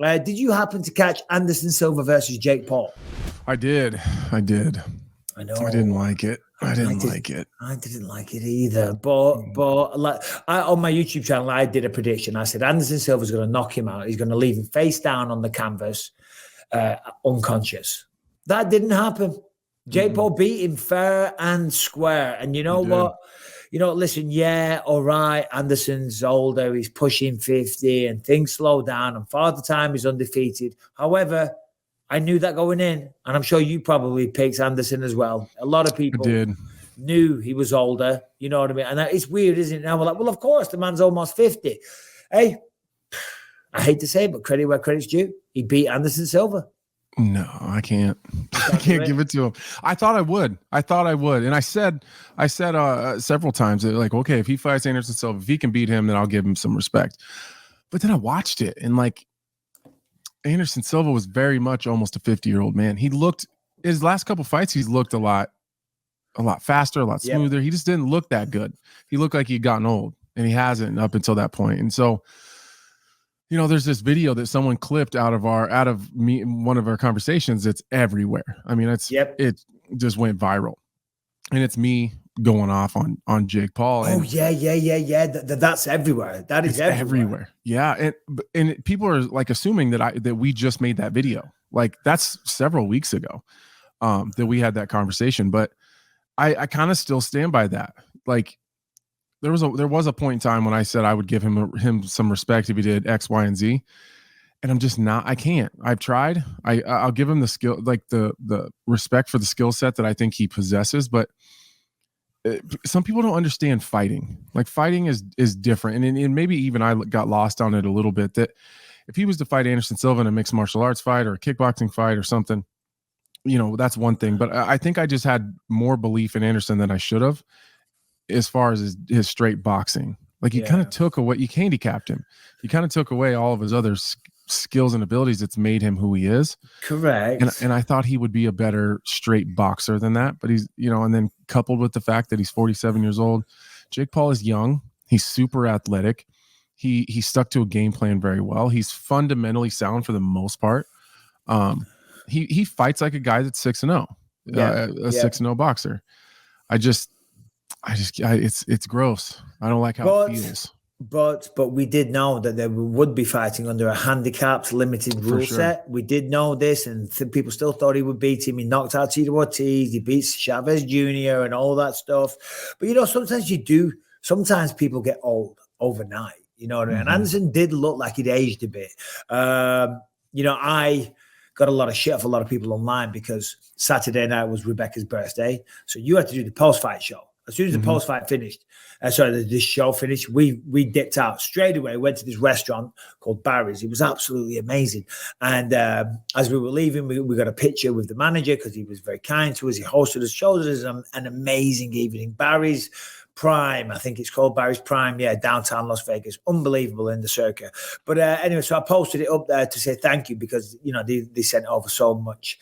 Did you happen to catch Anderson Silva versus Jake Paul? I did. I know. I didn't like it. I didn't like it either. But like on my YouTube channel, I did a prediction. I said Anderson Silva's going to knock him out. He's going to leave him face down on the canvas, unconscious. That didn't happen. Jake Paul beat him fair and square. And you know what? Listen, all right, Anderson's older. He's pushing 50 and things slow down. And Father Time is undefeated. However, I knew that going in. And I'm sure you probably picked Anderson as well. A lot of people knew he was older. You know what I mean? And it's weird, isn't it? Now we're like, well, of course, the man's almost 50. Hey, I hate to say it, but credit where credit's due. He beat Anderson Silva. No, I can't. I can't give it to him. I thought I would. And I said several times that, like, okay, if he fights Anderson Silva, if he can beat him, then I'll give him some respect. But then I watched it, and like, Anderson Silva was very much almost a 50-year-old man. He looked, his last couple fights, he's looked a lot faster, a lot smoother. He just didn't look that good. He looked like he'd gotten old, and he hasn't up until that point. And so, there's this video that someone clipped out of one of our conversations. It's everywhere. I mean, it just went viral, and it's me going off on Jake Paul. And that's everywhere. That is everywhere. Yeah, and people are like assuming that we just made that video. Like, that's several weeks ago that we had that conversation. But I kind of still stand by that. Like, there was a point in time when I said I would give him some respect if he did X, Y, and Z, and I'm just not. I can't. I've tried. I'll give him the skill, like the respect for the skill set that I think he possesses. But some people don't understand fighting. Like, fighting is different, and maybe even I got lost on it a little bit. That if he was to fight Anderson Silva in a mixed martial arts fight or a kickboxing fight or something, that's one thing. But I think I just had more belief in Anderson than I should have. As far as his straight boxing, like, you kind of took away, you handicapped him. You kind of took away all of his other skills and abilities that's made him who he is. Correct. And I thought he would be a better straight boxer than that. But he's, and then coupled with the fact that he's 47 years old, Jake Paul is young. He's super athletic. He stuck to a game plan very well. He's fundamentally sound for the most part. He fights like a guy that's 6-0, a 6-0 boxer. It's gross. I don't like how it feels. But we did know that they would be fighting under a handicapped, limited rule set. We did know this, and people still thought he would beat him. He knocked out Tito Ortiz. He beat Chavez Jr. and all that stuff. But, sometimes people get old overnight. You know what I mean? And Anderson did look like he'd aged a bit. I got a lot of shit for a lot of people online because Saturday night was Rebecca's birthday. So you had to do the post-fight show. As soon as the post-fight finished, this show finished, we dipped out straight away, went to this restaurant called Barry's. It was absolutely amazing. And as we were leaving, we got a picture with the manager because he was very kind to us. He hosted us, showed us an amazing evening. Barry's Prime, I think it's called Barry's Prime, downtown Las Vegas. Unbelievable in the circuit. But anyway, so I posted it up there to say thank you because, they sent over so much.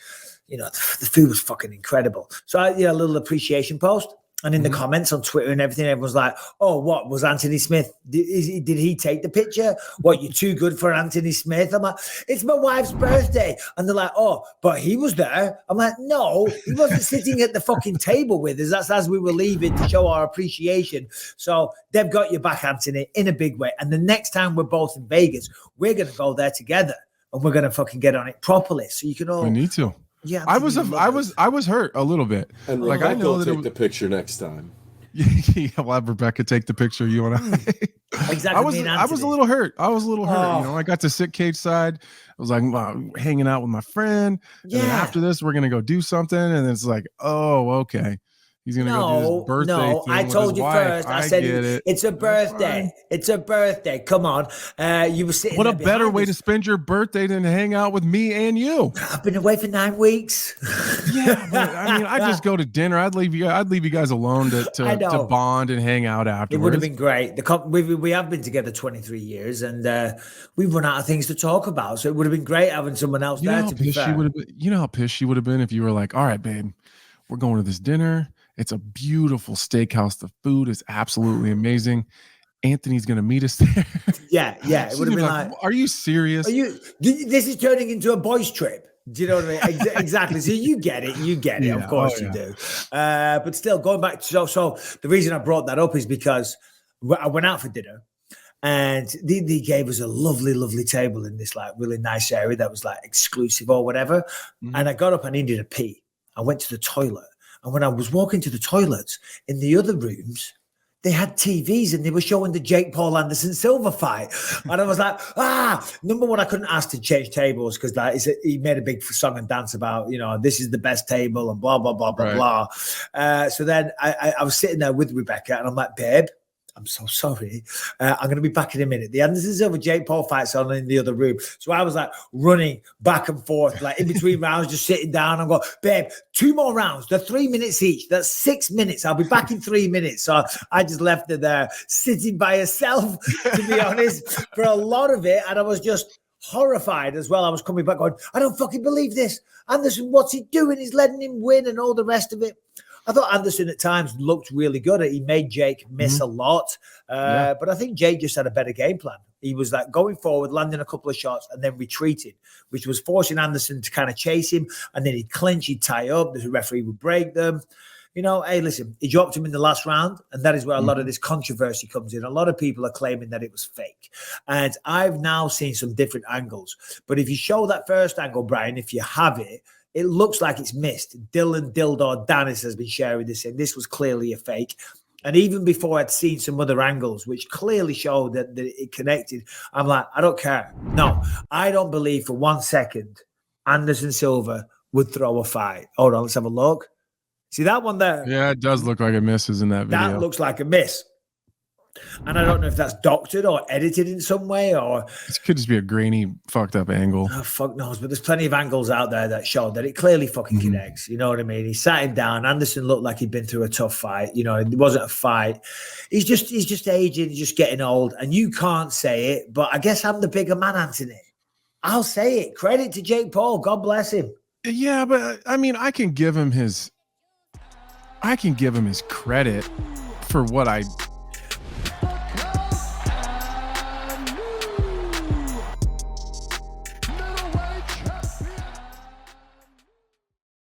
The food was fucking incredible. So I did a little appreciation post. And in the comments on Twitter and everything, everyone's like, oh, what was Anthony Smith? Did he take the picture? What, you're too good for Anthony Smith? I'm like, it's my wife's birthday. And they're like, oh, but he was there. I'm like, no, he wasn't sitting at the fucking table with us. That's as we were leaving to show our appreciation. So they've got your back, Anthony, in a big way. And the next time we're both in Vegas, we're going to go there together and we're going to fucking get on it properly. So you can all. We need to. Yeah, I was hurt a little bit. And like, I know that take the picture next time. Yeah, we'll have Rebecca take the picture. You and I. Exactly. I was a little hurt. I got to sit cage side. I was like hanging out with my friend. Yeah. And then after this, we're gonna go do something, and it's like, oh, okay. He's going to go do his birthday thing I told you wife. First. I said, it's a birthday. It's a birthday. Come on. You were sitting What a better way to spend your birthday than to hang out with me and you. I've been away for 9 weeks. Yeah. But, I just go to dinner. I'd leave you guys alone to bond and hang out afterwards. It would have been great. We have been together 23 years and we've run out of things to talk about. So it would have been great having someone else there to be fair. You know how pissed she would have been if you were like, all right, babe, we're going to this dinner. It's a beautiful steakhouse. The food is absolutely amazing. Anthony's going to meet us there. Yeah. It would have been like, are you serious? This is turning into a boys trip. Do you know what I mean? Exactly. So you get it. Yeah. Of course you do. But still, going back to so the reason I brought that up is because I went out for dinner, and they gave us a lovely, lovely table in this like really nice area that was like exclusive or whatever. Mm-hmm. And I got up and needed a pee. I went to the toilet, and when I was walking to the toilets in the other rooms, they had TVs and they were showing the Jake Paul Anderson Silva fight. And I was like, number one, I couldn't ask to change tables because he made a big song and dance about, this is the best table and blah, blah, blah, blah, blah. So then I was sitting there with Rebecca and I'm like, babe, I'm so sorry. I'm going to be back in a minute. The Anderson Silva Jake Paul fight's on in the other room. So I was like running back and forth, like in between rounds, just sitting down and go, babe, 2 more rounds. They're 3 minutes each. That's 6 minutes. I'll be back in 3 minutes. So I just left her there sitting by herself, to be honest, for a lot of it. And I was just horrified as well. I was coming back going, I don't fucking believe this. Anderson, what's he doing? He's letting him win and all the rest of it. I thought Anderson at times looked really good. He made Jake miss a lot. But I think Jake just had a better game plan. He was like going forward, landing a couple of shots, and then retreated, which was forcing Anderson to kind of chase him. And then he'd clinch, he'd tie up. The referee would break them. Hey, listen, he dropped him in the last round. And that is where a lot of this controversy comes in. A lot of people are claiming that it was fake. And I've now seen some different angles. But if you show that first angle, Brian, if you have it, it looks like it's missed. Dylan Dildor Dennis has been sharing this, and this was clearly a fake. And even before I'd seen some other angles, which clearly showed that it connected, I'm like, I don't care. No, I don't believe for 1 second Anderson Silva would throw a fight. Hold on, let's have a look. See that one there? Yeah, it does look like it misses in that video. That looks like a miss. And I don't know if that's doctored or edited in some way, or this could just be a grainy, fucked up angle. Oh, fuck knows. But there's plenty of angles out there that show that it clearly fucking connects. You know what I mean? He sat him down. Anderson looked like he'd been through a tough fight. It wasn't a fight. He's just aging. He's just getting old. And you can't say it, but I guess I'm the bigger man, Anthony. I'll say it. Credit to Jake Paul. God bless him. Yeah, but I mean, I can give him his credit for what I